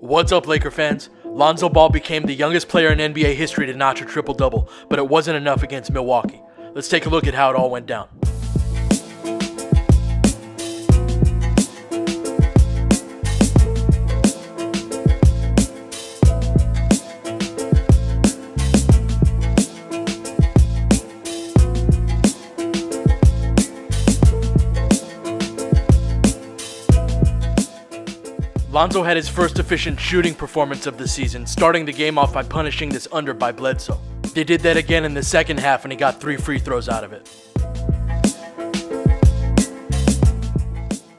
What's up, Laker fans? Lonzo Ball became the youngest player in NBA history to notch a triple-double, but it wasn't enough against Milwaukee. Let's take a look at how it all went down. Lonzo had his first efficient shooting performance of the season, starting the game off by punishing this under by Bledsoe. They did that again in the second half and he got 3 free throws out of it.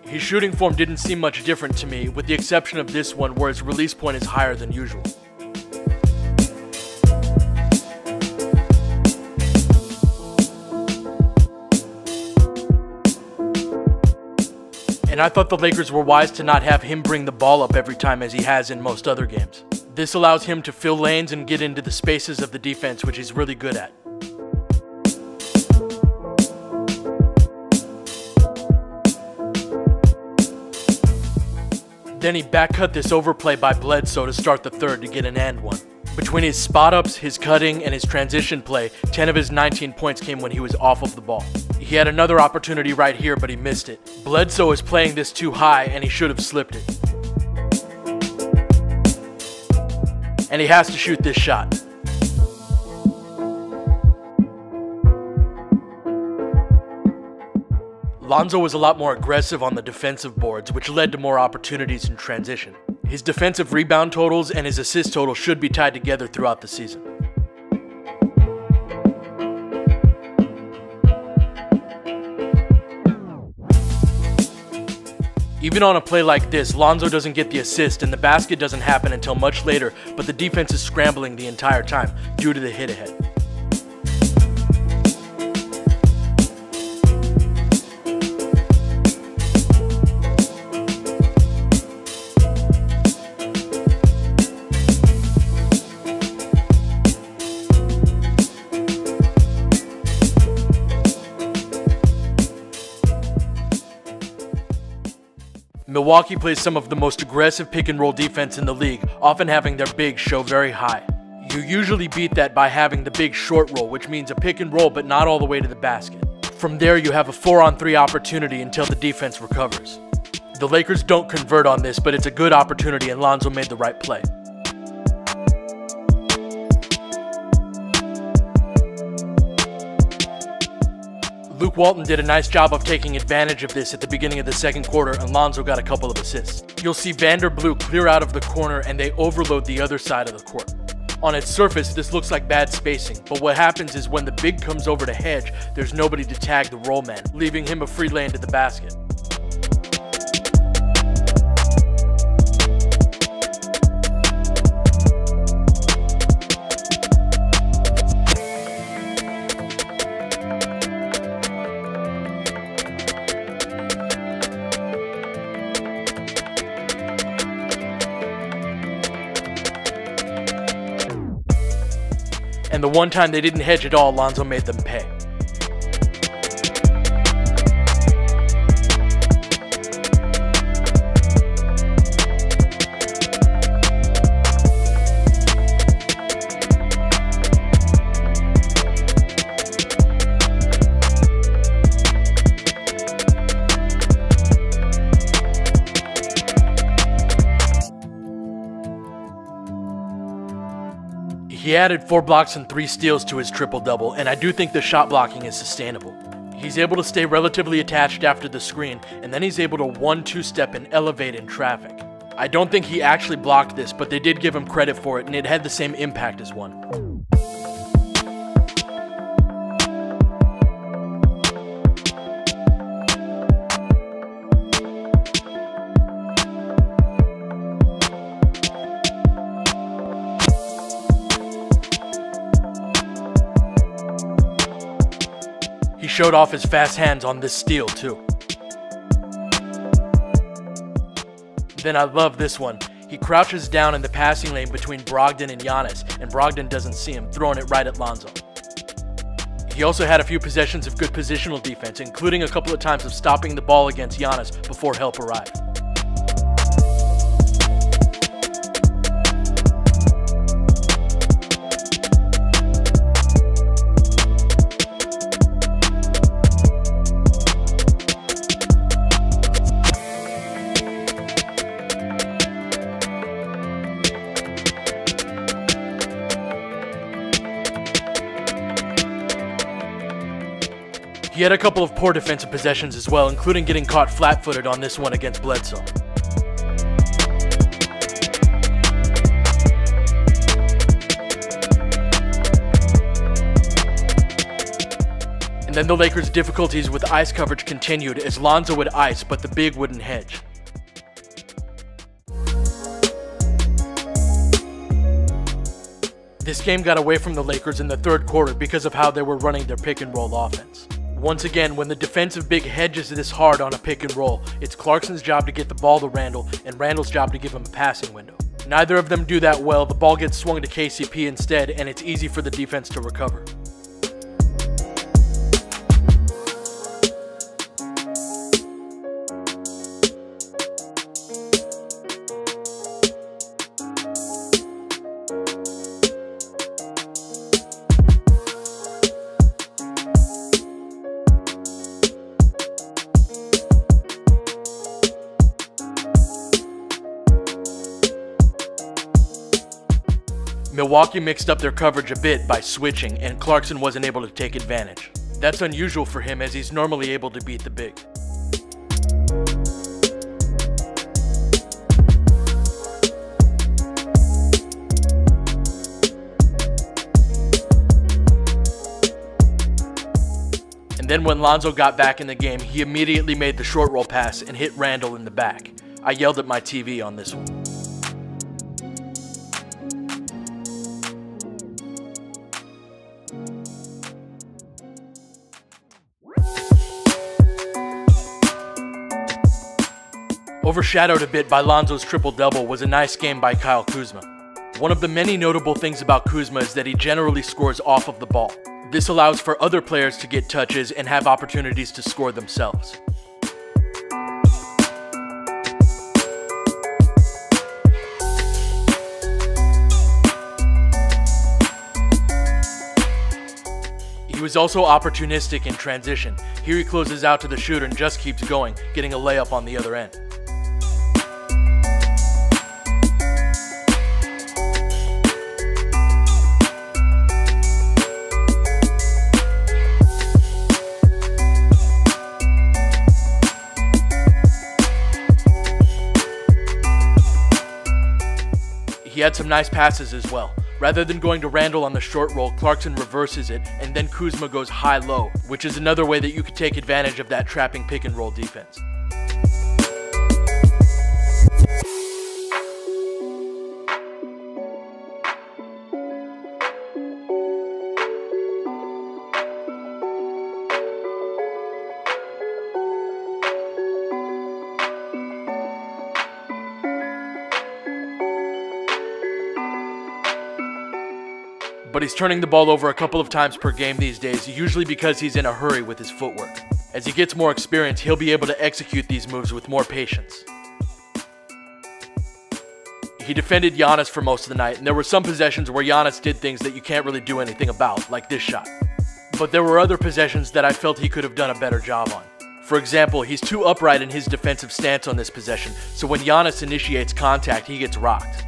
His shooting form didn't seem much different to me, with the exception of this one where his release point is higher than usual. And I thought the Lakers were wise to not have him bring the ball up every time as he has in most other games. This allows him to fill lanes and get into the spaces of the defense, which he's really good at. Then he back-cut this overplay by Bledsoe to start the third to get an and one. Between his spot-ups, his cutting, and his transition play, 10 of his 19 points came when he was off of the ball. He had another opportunity right here, but he missed it. Bledsoe is playing this too high, and he should have slipped it. And he has to shoot this shot. Lonzo was a lot more aggressive on the defensive boards, which led to more opportunities in transition. His defensive rebound totals and his assist total should be tied together throughout the season. Even on a play like this, Lonzo doesn't get the assist and the basket doesn't happen until much later, but the defense is scrambling the entire time due to the hit ahead. Milwaukee plays some of the most aggressive pick-and-roll defense in the league, often having their bigs show very high. You usually beat that by having the big short roll, which means a pick-and-roll but not all the way to the basket. From there, you have a 4-on-3 opportunity until the defense recovers. The Lakers don't convert on this, but it's a good opportunity and Lonzo made the right play. Luke Walton did a nice job of taking advantage of this at the beginning of the second quarter, and Lonzo got a couple of assists. You'll see Vanderbilt clear out of the corner and they overload the other side of the court. On its surface, this looks like bad spacing, but what happens is when the big comes over to hedge, there's nobody to tag the roll man, leaving him a free lane to the basket. And the one time they didn't hedge at all, Lonzo made them pay. He added 4 blocks and 3 steals to his triple-double, and I do think the shot blocking is sustainable. He's able to stay relatively attached after the screen, and then he's able to 1-2 step and elevate in traffic. I don't think he actually blocked this, but they did give him credit for it, and it had the same impact as one. He showed off his fast hands on this steal too. Then I love this one. He crouches down in the passing lane between Brogdon and Giannis, and Brogdon doesn't see him, throwing it right at Lonzo. He also had a few possessions of good positional defense, including a couple of times of stopping the ball against Giannis before help arrived. He had a couple of poor defensive possessions as well, including getting caught flat-footed on this one against Bledsoe. And then the Lakers' difficulties with ice coverage continued as Lonzo would ice, but the big wouldn't hedge. This game got away from the Lakers in the third quarter because of how they were running their pick and roll offense. Once again, when the defensive big hedges this hard on a pick and roll, it's Clarkson's job to get the ball to Randle and Randle's job to give him a passing window. Neither of them do that well, the ball gets swung to KCP instead, and it's easy for the defense to recover. Milwaukee mixed up their coverage a bit by switching, and Clarkson wasn't able to take advantage. That's unusual for him as he's normally able to beat the big. And then when Lonzo got back in the game, he immediately made the short roll pass and hit Randle in the back. I yelled at my TV on this one. Overshadowed a bit by Lonzo's triple-double was a nice game by Kyle Kuzma. One of the many notable things about Kuzma is that he generally scores off of the ball. This allows for other players to get touches and have opportunities to score themselves. He was also opportunistic in transition. Here he closes out to the shooter and just keeps going, getting a layup on the other end. He had some nice passes as well. Rather than going to Randle on the short roll, Clarkson reverses it, and then Kuzma goes high-low, which is another way that you could take advantage of that trapping pick-and-roll defense. But he's turning the ball over a couple of times per game these days, usually because he's in a hurry with his footwork. As he gets more experience, he'll be able to execute these moves with more patience. He defended Giannis for most of the night, and there were some possessions where Giannis did things that you can't really do anything about, like this shot. But there were other possessions that I felt he could have done a better job on. For example, he's too upright in his defensive stance on this possession, so when Giannis initiates contact, he gets rocked.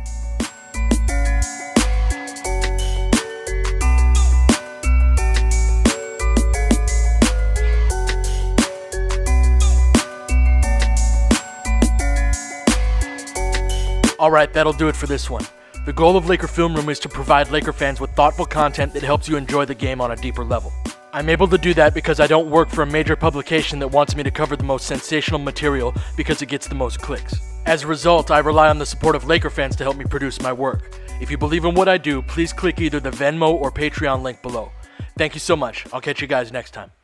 Alright, that'll do it for this one. The goal of Laker Film Room is to provide Laker fans with thoughtful content that helps you enjoy the game on a deeper level. I'm able to do that because I don't work for a major publication that wants me to cover the most sensational material because it gets the most clicks. As a result, I rely on the support of Laker fans to help me produce my work. If you believe in what I do, please click either the Venmo or Patreon link below. Thank you so much. I'll catch you guys next time.